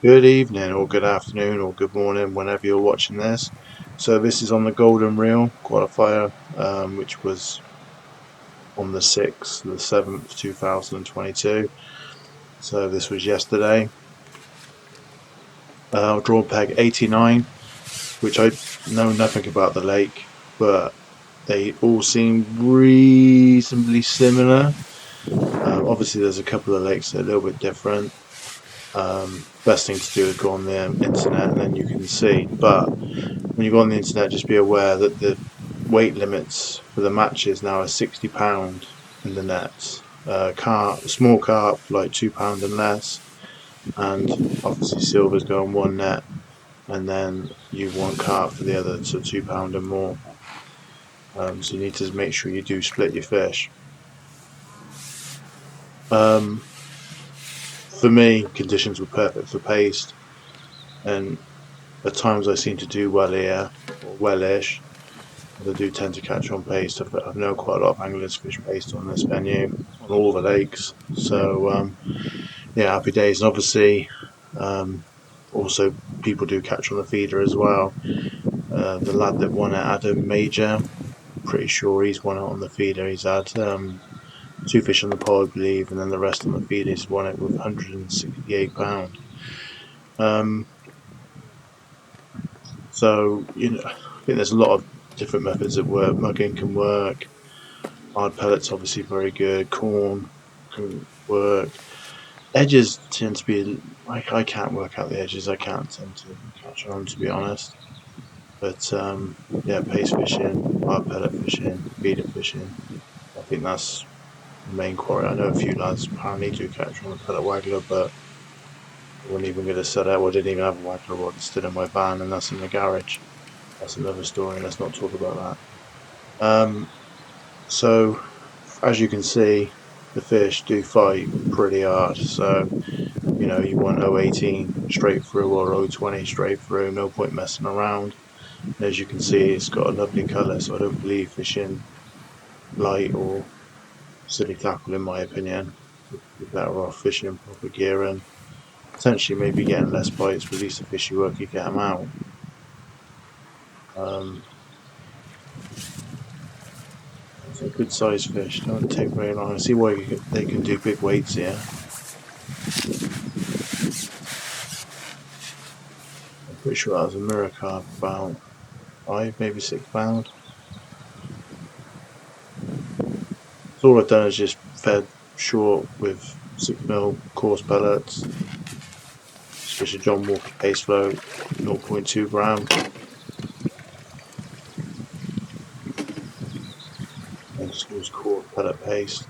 Good evening, or good afternoon, or good morning, whenever you're watching this. So this is on the Golden Reel qualifier, which was on the 6th, the 7th, 2022. So this was yesterday. Draw peg 89, which I know nothing about the lake, but they all seem reasonably similar. Obviously, there's a couple of lakes that are a little bit different. Best thing to do is go on the internet and then you can see. But when you go on the internet, just be aware that the weight limits for the matches now are £60 in the nets. Small carp like £2 and less, and obviously silvers go on one net, and then you want carp for the other, so £2 and more. So you need to make sure you do split your fish. For me, conditions were perfect for paste, and at times I seem to do well here, or wellish. I do tend to catch on paste. I've known quite a lot of anglers fish paste on this venue, on all the lakes. So yeah, happy days. And obviously, also people do catch on the feeder as well. The lad that won it, Adam Major, pretty sure he's won it on the feeder. He's had two fish on the pole, I believe, and then the rest on the feeder. He's won it with £168. So I think there's a lot of different methods that work. Mugging can work. Hard pellets obviously very good. Corn can work. Edges tend to be I can't work out the edges. I can't tend to catch on, to be honest. But yeah, paste fishing, hard pellet fishing, feeder fishing. I think that's the main quarry. I know a few lads apparently do catch on a pellet waggler, but I wasn't even going to set out. I didn't even have a waggler rod stood in my van, and that's in the garage. That's another story. Let's not talk about that. So as you can see, the fish do fight pretty hard. So you want 018 straight through or 020 straight through. No point messing around. And as you can see, it's got a lovely colour. So I don't believe fishing light or silly tackle, in my opinion. You're better off fishing in proper gear and potentially maybe getting less bites, but at least the fish you work, you get them out. It's a good sized fish. Don't take very long. I see why they can do big weights here. I'm pretty sure that was a mirror carp, about 5, maybe £6. So all I've done is just fed short with 6mm coarse pellets, especially John Walker paste float, 0.2 gram. And just use coarse pellet paste.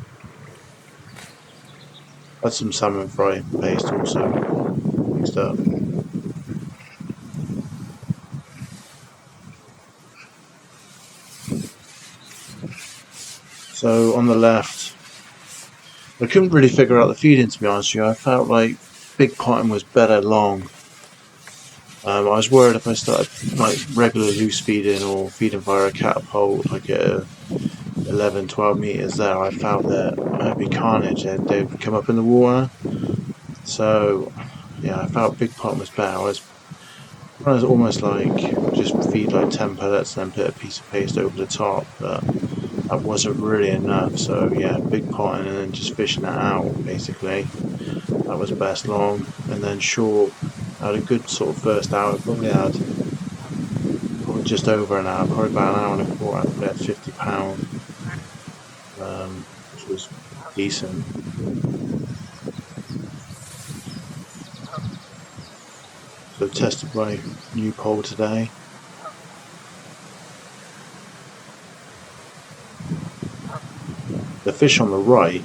Add some salmon fry paste also mixed up. So on the left, I couldn't really figure out the feeding, to be honest with you. I felt like big potting was better long. I was worried if I started like regular loose feeding or feeding via a catapult, like at 11, 12 meters there, I felt that it'd be carnage. They'd come up in the water. So yeah, I felt big potting was better. I was almost like just feed like 10 pellets and then put a piece of paste over the top, but that wasn't really enough. So yeah, big potting and then just fishing that out basically. That was best long, and then short. I had a good sort of first hour. Probably just over an hour, probably about an hour and a quarter. I had £50, which was decent. So tested my new pole today. The fish on the right,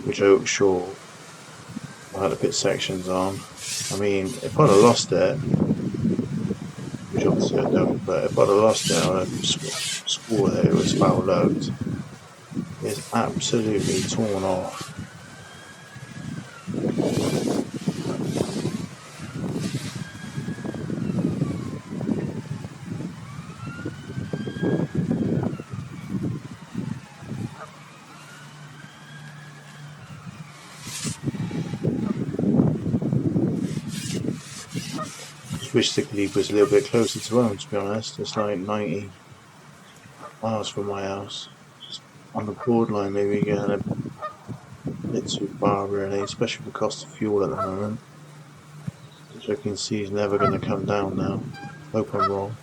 which Oak Shore, I had to put sections on. I mean, if I'd have lost it, which obviously I don't, but if I'd have lost it, I'd have swore that it was foul loads. It's absolutely torn off. Wish the Glebe was a little bit closer to home, to be honest. It's like 90 miles from my house. Just on the borderline, maybe getting a bit too far, really, especially with the cost of fuel at the moment, which I can see is never going to come down now. Hope I'm wrong.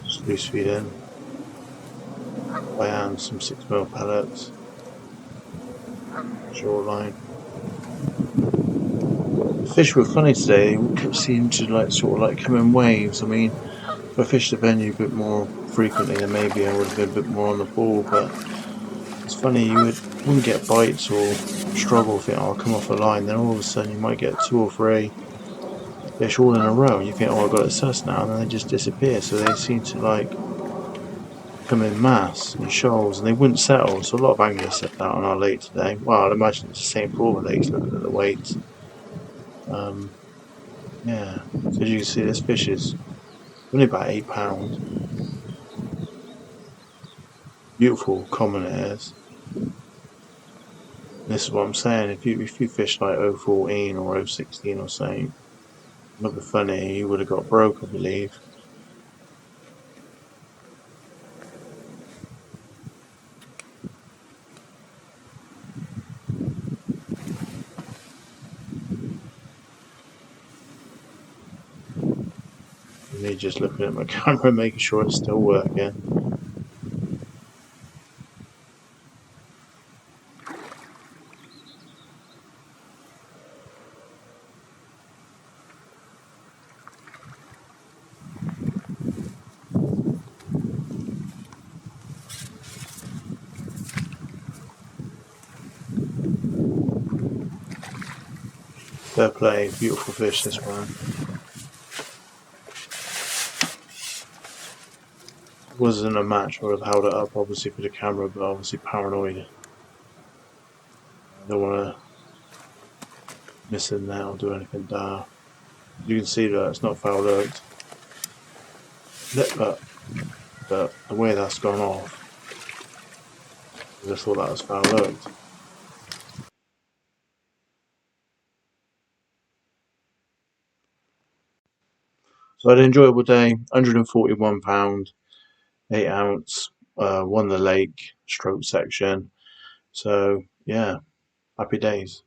Just loose feed in. By hand, some 6mm pellets. Short line. The fish were funny today. They seemed to like sort of like come in waves. I mean, if I fished the venue a bit more frequently, then maybe I would have been a bit more on the ball. But it's funny, wouldn't get bites or struggle, think, oh, I'll come off a line. Then all of a sudden you might get 2 or 3 fish all in a row, and you think, oh, I got it sus now, and then they just disappear. So they seem to like come in mass and shoals, and they wouldn't settle. So a lot of anglers set out on our lake today. Well, I'd imagine it's the same for all the lakes, looking at the weights. Um, yeah, so as you can see, this fish is only about £8. Beautiful common it is. This is what I'm saying. If you fish like 014 or 016 or something, not be funny, you would have got broke, I believe. Me just looking at my camera, making sure it's still working. Fair play, beautiful fish this one. It wasn't a match, I would have held it up obviously for the camera, but obviously paranoid. I don't want to miss it now or do anything daft. You can see that it's not foul hooked. But the way that's gone off, I just thought that was foul hooked. So I had an enjoyable day, £141, 8 ounce, won the lake stroke section. So yeah, happy days.